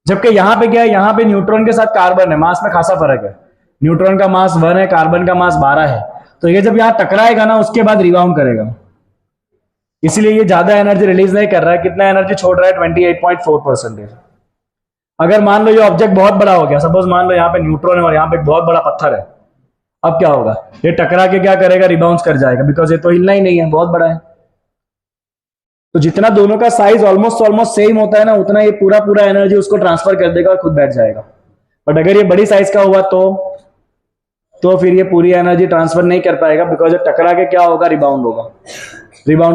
जबकि यहां पे क्या है, यहां पे न्यूट्रॉन के साथ कार्बन है, मास में खासा फर्क है। न्यूट्रॉन का मास 1 है, कार्बन का मास 12 है। तो ये जब यहां टकराएगा ना उसके बाद रिबाउंड करेगा, इसीलिए ये ज्यादा एनर्जी रिलीज नहीं कर रहा है। कितना एनर्जी छोड़ रहा है, 28.4%। अगर मान लो ये ऑब्जेक्ट बहुत बड़ा हो गया, सपोज मान लो यहाँ पे न्यूट्रॉन है और यहाँ पे एक बहुत बड़ा पत्थर है, अब क्या होगा, ये टकरा के क्या करेगा, रिबाउंस कर जाएगा, बिकॉज ये तो हिलना ही नहीं है, बहुत बड़ा है। तो जितना दोनों का साइज ऑलमोस्ट सेम होता है ना, उतना ये पूरा एनर्जी उसको ट्रांसफर कर देगा और खुद बैठ जाएगा। बट अगर ये बड़ी साइज का हुआ तो फिर ये पूरी एनर्जी ट्रांसफर नहीं कर पाएगा, बिकॉज टकरा के क्या होगा, रिबाउंड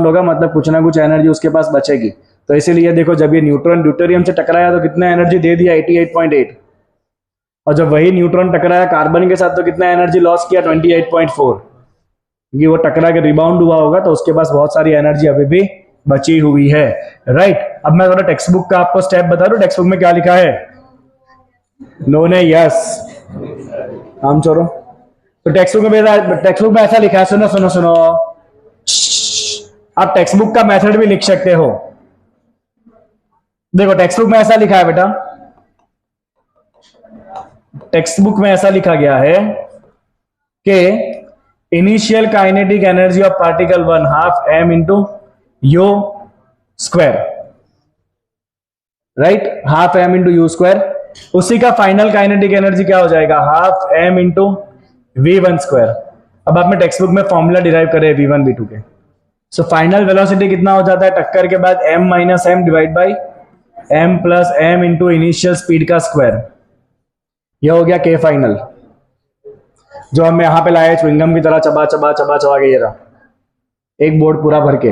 होगा, मतलब कुछ ना कुछ एनर्जी उसके पास बचेगी। तो इसीलिए देखो, जब ये न्यूट्रॉन ड्यूटेरियम से टकराया तो कितना एनर्जी दे दिया, 88.8, और जब वही न्यूट्रॉन टकराया कार्बन के साथ तो कितना एनर्जी लॉस किया, 28.4, क्योंकि वो टकरा के रिबाउंड हुआ होगा तो उसके पास बहुत सारी एनर्जी अभी भी बची हुई है, राइट। अब मैं थोड़ा टेक्स्ट बुक का आपको स्टेप बता दूं, टेक्स्ट बुक में क्या लिखा है, नो ने यस, हम छोड़ो। तो टेक्स्ट बुक में ऐसा लिखा है, सुनो, आप टेक्स्ट बुक का मेथड भी लिख सकते हो। देखो टेक्स्ट बुक में ऐसा लिखा है बेटा, टेक्स्ट बुक में ऐसा लिखा गया है कि initial kinetic energy of particle 1/2 m into u square, right, 1/2 m into u square. उसी का फाइनल काइनेटिक एनर्जी क्या हो जाएगा, 1/2 m इंटू v1 स्क्वायर। अब आपने टेक्स्ट बुक में फॉर्मूला डिराइव करे v1 v2 के। सो फाइनल वेलोसिटी कितना हो जाता है टक्कर के बाद, m minus m divide by m plus m into initial speed का स्क्वायर। यह हो गया k फाइनल, जो हम यहाँ पे लाए च्युइंगम की तरह चबा के, ये रहा एक बोर्ड पूरा भर के।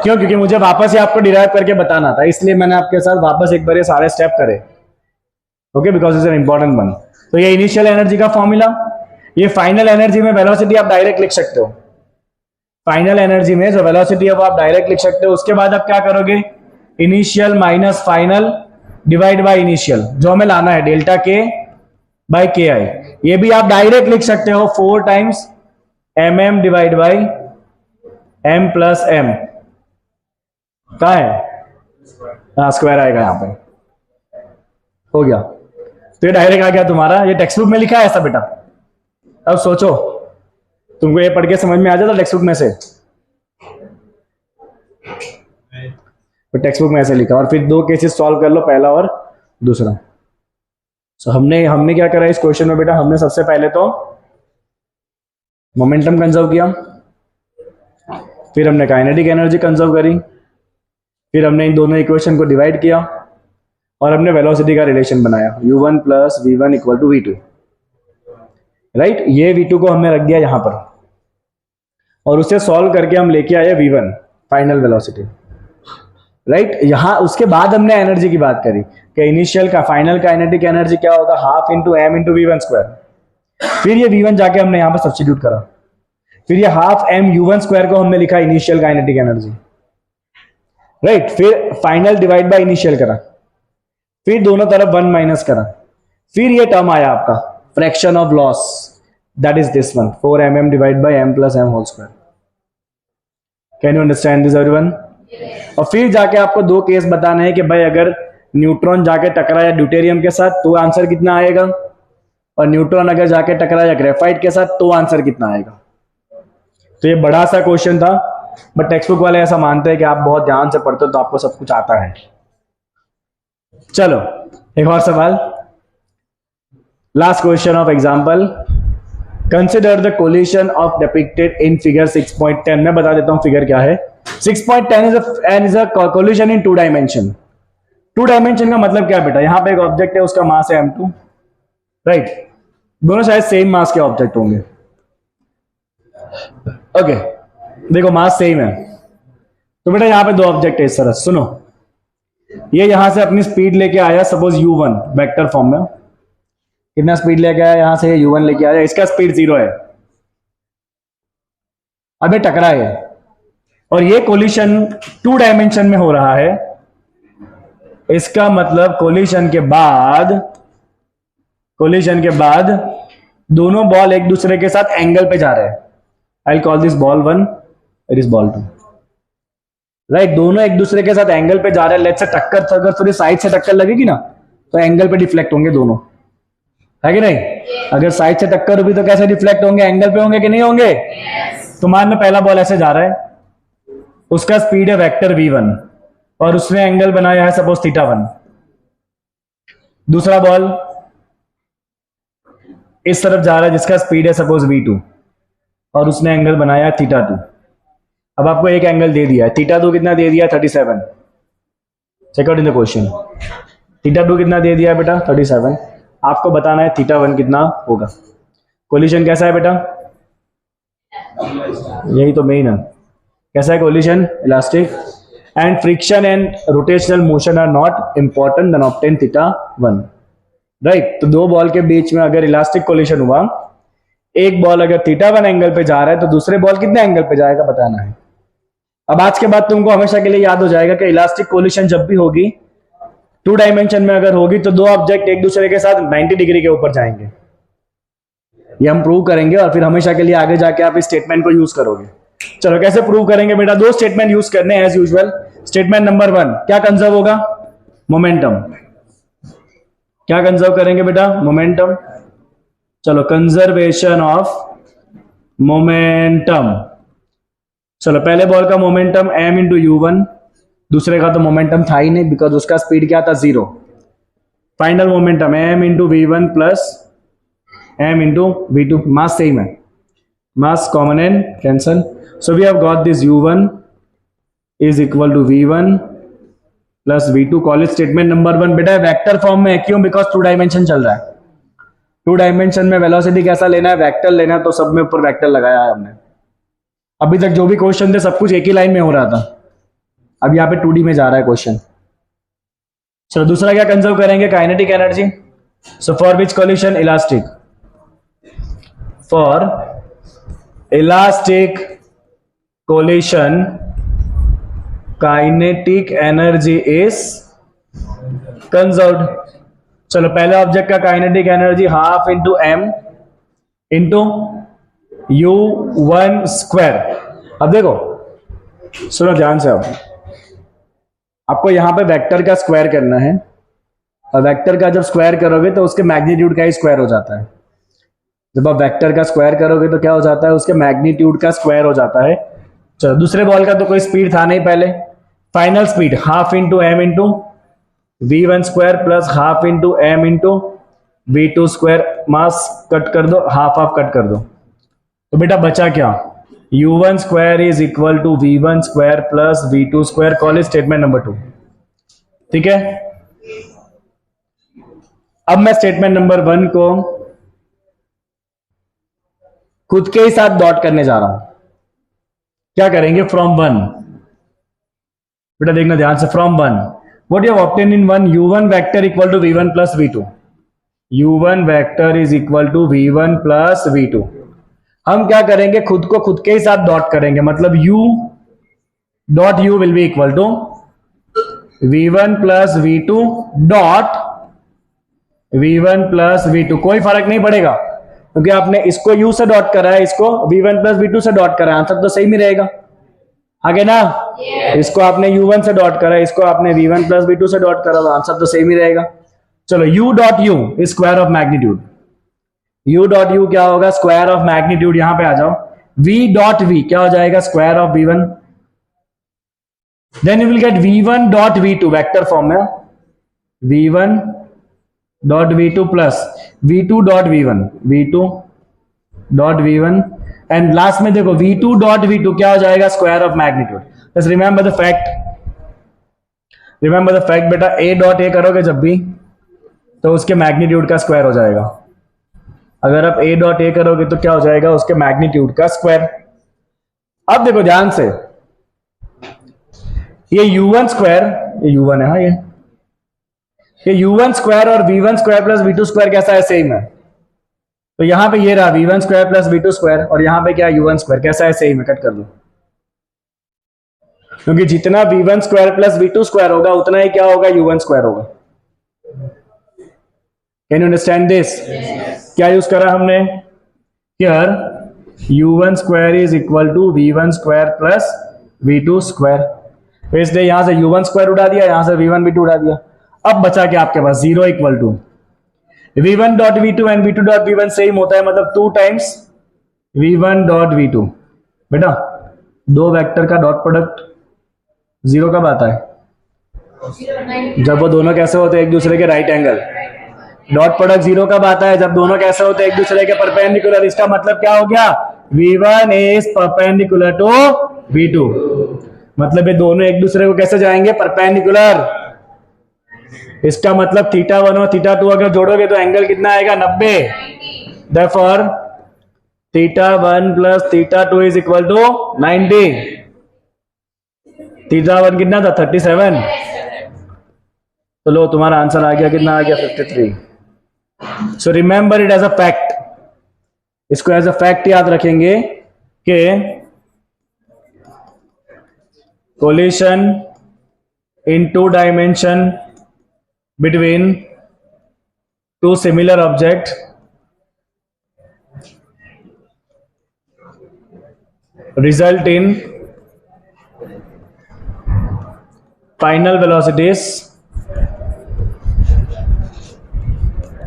क्यों? क्योंकि मुझे वापस ही आपको डिराइव करके बताना था, इसलिए मैंने आपके साथ वापस एक बार ये सारे स्टेप करे, okay, because is an important one. तो ये इनिशियल एनर्जी का फॉर्मूला, ये फाइनल एनर्जी में वेलोसिटी आप डायरेक्ट लिख सकते हो, फाइनल एनर्जी में जो वेलोसिटी है वो आप डायरेक्ट लिख सकते हो। उसके बाद आप क्या करोगे, initial minus final divide by initial, जो हमें लाना है डेल्टा के बाय के आई, ये भी आप डायरेक्ट लिख सकते हो 4 times mm divide by m plus m, कहा है, हाँ स्क्वायर आएगा यहाँ पे, हो गया। तो ये डायरेक्ट आ गया तुम्हारा, ये टेक्स्ट बुक में लिखा है ऐसा बेटा। अब सोचो तुमको ये पढ़ के समझ में आ जाता टेक्स्ट बुक में से, तो टेक्स्ट बुक में ऐसे लिखा, और फिर 2 केसेस सॉल्व कर लो, पहला और दूसरा। सो हमने क्या करा इस क्वेश्चन में बेटा, हमने सबसे पहले तो मोमेंटम कंजर्व किया, फिर हमने काइनेटिक एनर्जी कंजर्व करी, फिर हमने इन दोनों इक्वेशन को डिवाइड किया और हमने वेलोसिटी का रिलेशन बनाया u1 plus v1 equal to v2, right. ये v2 को हमने रख दिया यहां पर और उसे सॉल्व करके हम लेके आए v1 फाइनल वेलोसिटी, राइट। यहां उसके बाद हमने एनर्जी की बात करी कि इनिशियल का फाइनल काइनेटिक एनर्जी क्या होगा, half into m into v1 square. फिर ये v1 जाके हमने यहां पर सब्स्टिट्यूट करा, फिर ये हाफ एम u1 स्क्वायर को हमने लिखा इनिशियल काइनेटिक एनर्जी, राइट। फिर फाइनल डिवाइड बाय इनिशियल करा, फिर दोनों तरफ 1 माइनस करा, फिर ये टर्म आया आपका fraction of loss, that is this one 4mm divide by m plus m whole square. Can you understand this everyone? और फिर जाके आपको दो केस बताना है कि भाई अगर न्यूट्रॉन जाके टकराया ड्यूटेरियम के साथ तो आंसर कितना आएगा, और न्यूट्रॉन अगर जाके टकराया ग्रेफाइट के साथ तो आंसर कितना आएगा। तो ये बड़ा सा क्वेश्चन था, बट टेक्स्ट बुक वाले ऐसा मानते हैं कि आप बहुत ध्यान से पढ़ते हो तो आपको सब कुछ आता है। चलो एक और सवाल, last question of example. Consider the collision of depicted in figure 6.10। मैं बता देता हूं फिगर क्या है। 6.10 is a collision in 2 dimension. 2 dimension का मतलब क्या बेटा, यहां पे एक ऑब्जेक्ट है, उसका मास है m2, राइट। दोनों शायद सेम मास के ऑब्जेक्ट होंगे, ओके। देखो मास सेम है, तो बेटा यहां पे दो ऑब्जेक्ट है इस तरह। सुनो, ये यहां से अपनी स्पीड लेके आया सपोज u1 वेक्टर फॉर्म में, कितना स्पीड लेके आया, यहां से u1 लेके आया, इसका स्पीड 0 है, अब ये टकरा है और ये कोलिशन 2 डायमेंशन में हो रहा है। इसका मतलब कोलिशन के बाद दोनों बॉल एक दूसरे के साथ एंगल पे जा रहे हैं। I call this ball 1, it is ball 2, right. दोनों एक दूसरे के साथ एंगल पे जा रहे हैं। लेट्स से टक्कर अगर थोड़ी साइड से टक्कर लगेगी ना तो एंगल पे डिफ्लेक्ट होंगे दोनों, है कि नहीं? अगर साइड से टक्कर हुई तो कैसे डिफ्लेक्ट होंगे, एंगल पे होंगे कि नहीं होंगे? तो मान लो पहला बॉल ऐसे जा रहा है, उसका स्पीड है वेक्टर v1 और उसने एंगल बनाया है सपोज θ1। दूसरा बॉल इस तरफ जा रहा है जिसका स्पीड है सपोज v2 और उसने एंगल बनाया है θ2। अब आपको एक एंगल दे दिया है, θ2 कितना दे दिया, 37। Check out in the question, θ2 कितना दे दिया है बेटा, 37। आपको बताना है θ1 कितना होगा। कोलिशन कैसा है बेटा, यही तो मेन है। कैसा है collision, elastic. And friction and rotational motion are not important then obtain θ1, right. तो दो बॉल के बीच में अगर इलास्टिक कोलिशन हुआ, एक बॉल अगर θ1 एंगल पे जा रहा है तो दूसरे बॉल कितने एंगल पे जाएगा बताना है। अब आज के बाद तुमको हमेशा के लिए याद हो जाएगा कि इलास्टिक कोलिशन जब भी होगी 2 डायमेंशन में अगर होगी तो दो ऑब्जेक्ट एक दूसरे के साथ 90 डिग्री के ऊपर जाएंगे। ये हम प्रूव करेंगे और फिर हमेशा के लिए आगे जाके आप इस स्टेटमेंट को यूज करोगे। चलो कैसे प्रूव करेंगे बेटा, दो स्टेटमेंट यूज करने एज यूजुअल। स्टेटमेंट नंबर 1 क्या कंजर्व होगा, मोमेंटम। क्या कंजर्व करेंगे बेटा, मोमेंटम। चलो कंजर्वेशन ऑफ मोमेंटम। चलो पहले बॉल का मोमेंटम m इंटू u1, दूसरे का तो मोमेंटम था ही नहीं बिकॉज उसका स्पीड क्या था, 0। Final momentum m into v1 plus m into v2। Mass same है, mass common and cancel. So we have got this u1 is equal to v1 plus v2। College statement number 1 बेटा vector form में है, क्यों, because 2 dimension चल रहा है। 2 dimension में velocity कैसा लेना है, वेक्टर लेना है, तो सब में ऊपर वेक्टर लगाया है हमने। अभी तक जो भी क्वेश्चन थे सब कुछ एक ही लाइन में हो रहा था, अब यहाँ पे 2D में जा रहा है क्वेश्चन। चलो दूसरा क्या कंजर्व करेंगे, kinetic energy. So for which collision, elastic. For elastic collision kinetic energy is conserved. चलो पहले ऑब्जेक्ट का kinetic energy half into m into u1 square. अब देखो सुनो ध्यान से, अब आपको यहां पे वेक्टर का स्क्वायर करना है और वेक्टर का जब स्क्वायर करोगे तो उसके मैग्नीट्यूड का ही स्क्वायर हो जाता है। जब आप वेक्टर का स्क्वायर करोगे तो क्या हो जाता है, उसके मैग्नीट्यूड का स्क्वायर हो जाता है। चलो दूसरे बॉल का तो कोई स्पीड था नहीं पहले, final speed half into m into v1 square plus half into m into v2 square. Mass cut कर दो, हाफ हाफ कट कर दो, तो बेटा बचा क्या, u1 square is equal to v1 square plus v2 square. Call statement number 2। ठीक है, अब मैं स्टेटमेंट नंबर 1 को खुद के ही साथ डॉट करने जा रहा हूं। क्या करेंगे? फ्रॉम 1। बेटा देखना ध्यान से, from 1 what you have obtain in 1, u1 vector equal to v1 plus v2। u1 vector is equal to v1 plus v2। हम क्या करेंगे? खुद को खुद के ही साथ डॉट करेंगे, मतलब u dot u will be equal to v1 plus v2 dot v1 plus v2। कोई फर्क नहीं पड़ेगा क्योंकि आपने इसको u से डॉट करा है, इसको v1 प्लस v2 से डॉट करा है, आंसर तो सही में रहेगा। आगे ना, इसको आपने u1 से डॉट करा है, इसको आपने v1 प्लस v2 से डॉट करा, आंसर तो सेम ही रहेगा। चलो u dot u is square of magnitude. u dot u क्या होगा? Square of magnitude. यहां पे आ जाओ, v डॉट v क्या हो जाएगा? Square of v1। Then you will get v1 dot v2 vector form में, v1 dot v2 plus v2 dot v1, v2 dot v1 and last में देखो v2 डॉट v2 क्या हो जाएगा? Square of magnitude. बस remember the fact, remember the fact बेटा, a dot a करोगे जब भी तो उसके मैग्नीट्यूड का स्क्वायर हो जाएगा। अगर आप a डॉट a करोगे तो क्या हो जाएगा? उसके मैग्नीट्यूड का स्क्वायर। अब देखो ध्यान से, ये u1 स्क्वायर, ये u1 है, हाँ ये u1 स्क्वायर और v1 square plus v2 square कैसा है? सेम है। तो यहां पे ये रहा v1 square plus v2 square और यहां पे क्या u1 स्क्वायर कैसा है? सेम है। कट कर दो, क्योंकि जितना v1 square plus v2 square होगा उतना ही क्या होगा? u1 स्क्वायर होगा। Can you understand this? क्या यूज करा हमने? Here u1 square is equal to v1 square plus v2 square. तो इसलिए यहां से u1 स्क्वायर उड़ा दिया, यहां से v1 v2 उड़ा दिया। अब बचा क्या आपके पास? 0 equal to v1 dot v2 and v2 dot v1 same होता है, मतलब 2 टाइम्स v1 डॉट v2। बेटा दो वेक्टर का डॉट प्रोडक्ट 0 कब आता है? जब वो दोनों कैसे होते हैं? एक दूसरे के राइट एंगल। डॉट प्रोडक्ट 0 कब आता है? जब दोनों कैसे होते हैं? एक दूसरे के परपेंडिकुलर। इसका मतलब क्या हो गया? v1 is perpendicular to v2, मतलब ये दोनों एक दूसरे को कैसे जाएंगे? परपेंडिकुलर। इसका मतलब θ1 और θ2 अगर जोड़ोगे तो एंगल कितना आएगा? 90। Therefore θ1 plus θ2 is equal to 90। θ1 कितना था? 37। तो लो तुम्हारा आंसर आ गया, कितना आ गया? 53। So remember it as a fact. इसको एज अ फैक्ट याद रखेंगे कि collision in 2 dimension between 2 similar objects result in final velocities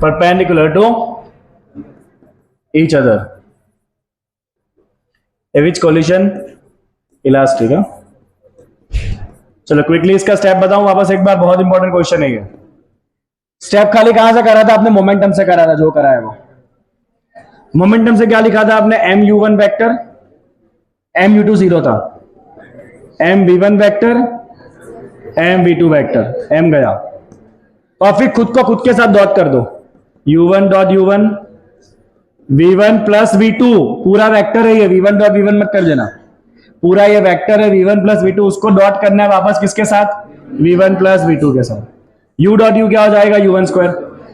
perpendicular to each other, which collision elastic है। चलो क्विकली इसका स्टेप बताऊं वापस एक बार, बहुत इंपॉर्टेंट क्वेश्चन है ये। स्टेप खाली कहां से करा था आपने? मोमेंटम से करा था। जो करा है वो मोमेंटम से क्या लिखा था आपने? m u1 vector, m u2 0 था, m v1 vector, m v2 vector, m गया और फिर खुद को खुद के साथ डॉट कर दो, u1 dot u1, v1 plus v2 पूरा वेक्टर है ये, v1 डॉट v1 मत कर देना, पूरा ये वेक्टर है v1 प्लस v2, उसको डॉट करना है वापस किसके साथ? v1 प्लस v2 के साथ। u डॉट u क्या हो जाएगा? u1 square,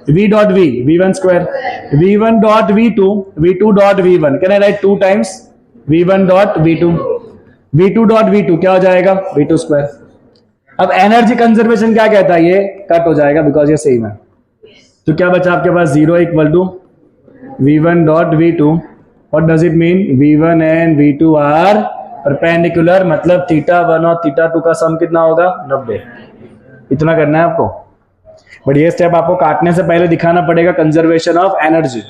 v dot v v1 square, v1 dot v2 v2 dot v1, can I right 2 times v1 dot v2, v2 dot v2 क्या हो जाएगा? v2 square. अब energy conservation क्या कहता है? ये कट हो जाएगा बिकॉज ये सेम है। तो क्या बचा आपके पास? 0 equal to v1 dot v2। What does it mean? v1 and v2 are perpendicular, मतलब θ1 और θ2 का सम कितना होगा? 90। इतना करना है आपको, बट ये स्टेप आपको काटने से पहले दिखाना पड़ेगा कंजर्वेशन ऑफ एनर्जी,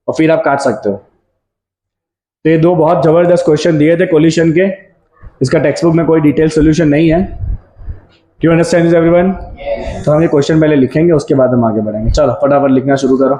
और फिर आप काट सकते हो। तो ये 2 बहुत जबरदस्त क्वेश्चन दिए थे कोलिशन के, इसका टेक्स्ट बुक में कोई डिटेल सोल्यूशन नहीं है। Do you understand this everyone? तो हम ये क्वेश्चन पहले लिखेंगे, उसके बाद हम आगे बढ़ेंगे। चलो फटाफट लिखना शुरू करो।